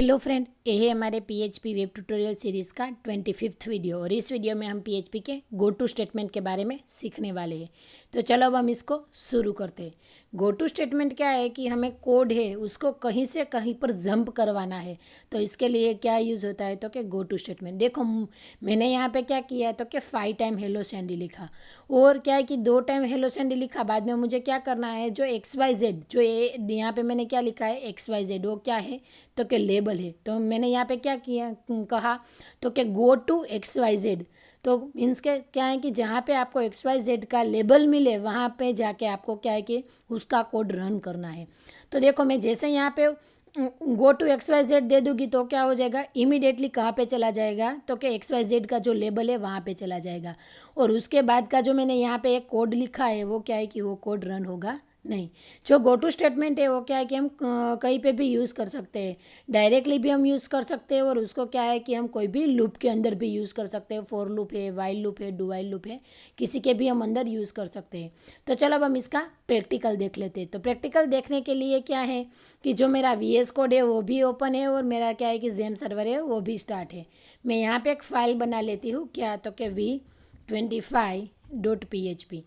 Hello friend, ये है हमारे पीएचपी वेब ट्यूटोरियल सीरीज़ का 25वां वीडियो और इस वीडियो में हम पीएचपी के गो टू स्टेटमेंट के बारे में सीखने वाले हैं। तो चलो अब हम इसको शुरू करते हैं। गो टू स्टेटमेंट क्या है कि हमें कोड है उसको कहीं से कहीं पर जंप करवाना है। तो इसके लिए क्या यूज़ होता है तो कि गो टू स्टेटमेंट। देखो मैंने यहाँ पे क्या किया है तो कि 5 टाइम हेलो सैंडी लिखा और क्या है कि 2 टाइम हेलो सैंडी लिखा। बाद में मुझे क्या करना है, जो XYZ जो यहाँ पे मैंने क्या लिखा है XYZ वो क्या है तो कि लेबल है। तो मैंने यहाँ पे क्या किया कहा तो कि गो टू XYZ। तो मीन्स के क्या है कि जहाँ पे आपको XYZ का लेबल मिले वहाँ पे जाके आपको क्या है कि उसका कोड रन करना है। तो देखो मैं जैसे यहाँ पे गो टू XYZ दे दूँगी तो क्या हो जाएगा, इमीडिएटली कहाँ पे चला जाएगा तो कि XYZ का जो लेबल है वहाँ पे चला जाएगा। और उसके बाद का जो मैंने यहाँ पे एक कोड लिखा है वो क्या है कि वो कोड रन होगा नहीं। जो गो टू स्टेटमेंट है वो क्या है कि हम कहीं पे भी यूज़ कर सकते हैं, डायरेक्टली भी हम यूज़ कर सकते हैं और उसको क्या है कि हम कोई भी लूप के अंदर भी यूज़ कर सकते हैं। फॉर लूप है, वाइल लूप है, डू वाइल लूप है, किसी के भी हम अंदर यूज़ कर सकते हैं। तो चलो अब हम इसका प्रैक्टिकल देख लेते हैं। तो प्रैक्टिकल देखने के लिए क्या है कि जो मेरा VS कोड है वो भी ओपन है और मेरा क्या है कि जेम सर्वर है वो भी स्टार्ट है। मैं यहाँ पे एक फ़ाइल बना लेती हूँ, क्या तो कि v25.php।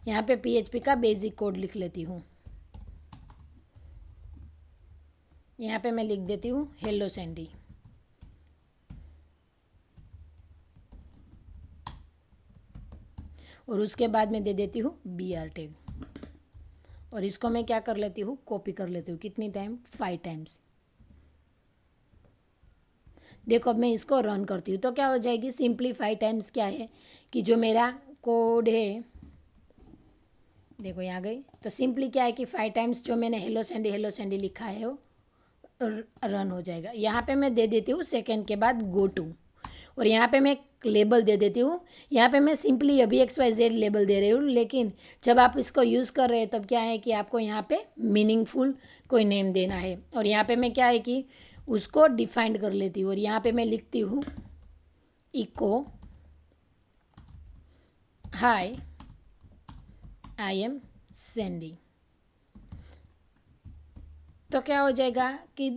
यहाँ पे PHP का बेसिक कोड लिख लेती हूँ। यहाँ पे मैं लिख देती हूँ हेलो सैंडी। और उसके बाद मैं दे देती हूँ BR टैग और इसको मैं क्या कर लेती हूँ, कॉपी कर लेती हूँ। कितनी टाइम, 5 टाइम्स। देखो अब मैं इसको रन करती हूँ तो क्या हो जाएगी, सिंपली 5 टाइम्स क्या है कि जो मेरा कोड है, देखो यहाँ गई। तो सिंपली क्या है कि 5 टाइम्स जो मैंने हेलो सैंडी लिखा है वो रन हो जाएगा। यहाँ पे मैं दे देती हूँ सेकेंड के बाद गो टू और यहाँ पे मैं एक लेबल दे देती हूँ। यहाँ पे मैं सिंपली अभी XYZ लेबल दे रही हूँ, लेकिन जब आप इसको यूज़ कर रहे हैं तब क्या है कि आपको यहाँ पे मीनिंगफुल कोई नेम देना है। और यहाँ पे मैं क्या है कि उसको डिफाइंड कर लेती हूँ और यहाँ पे मैं लिखती हूँ इको हाय आई एम सैंडी। तो क्या हो जाएगा कि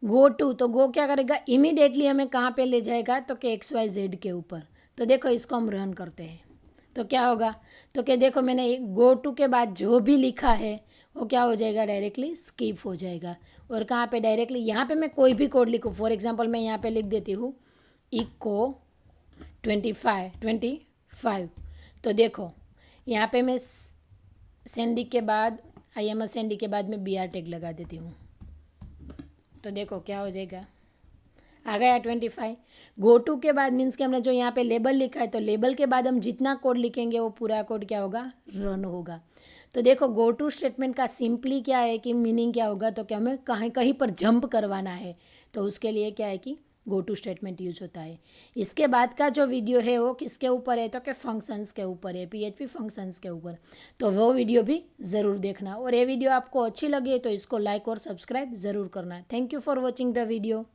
गो टू, तो गो क्या करेगा, इमीडिएटली हमें कहाँ पे ले जाएगा तो कि XYZ के ऊपर। तो देखो इसको हम रन करते हैं तो क्या होगा तो कि देखो मैंने गो टू के बाद जो भी लिखा है वो क्या हो जाएगा, डायरेक्टली स्किप हो जाएगा। और कहाँ पे डायरेक्टली, यहाँ पे मैं कोई भी कोड लिखूँ, फॉर एग्जांपल मैं यहाँ पे लिख देती हूँ इको 25। तो देखो यहाँ पे मैं सैंडी के बाद आई एम सैंडी के बाद मैं BR टैग लगा देती हूँ। तो देखो क्या हो जाएगा, आ गया 25। गो टू के बाद मीन्स कि हमने जो यहाँ पे लेबल लिखा है तो लेबल के बाद हम जितना कोड लिखेंगे वो पूरा कोड क्या होगा, रन होगा। तो देखो गो टू स्टेटमेंट का सिंपली क्या है कि मीनिंग क्या होगा तो क्या हमें कहीं कहीं पर जंप करवाना है तो उसके लिए क्या है कि गो टू स्टेटमेंट यूज होता है। इसके बाद का जो वीडियो है वो किसके ऊपर है तो कि फंक्शंस के ऊपर है, PHP फंक्शंस के ऊपर। तो वो वीडियो भी ज़रूर देखना और ये वीडियो आपको अच्छी लगे तो इसको लाइक और सब्सक्राइब ज़रूर करना। Thank you for watching the video.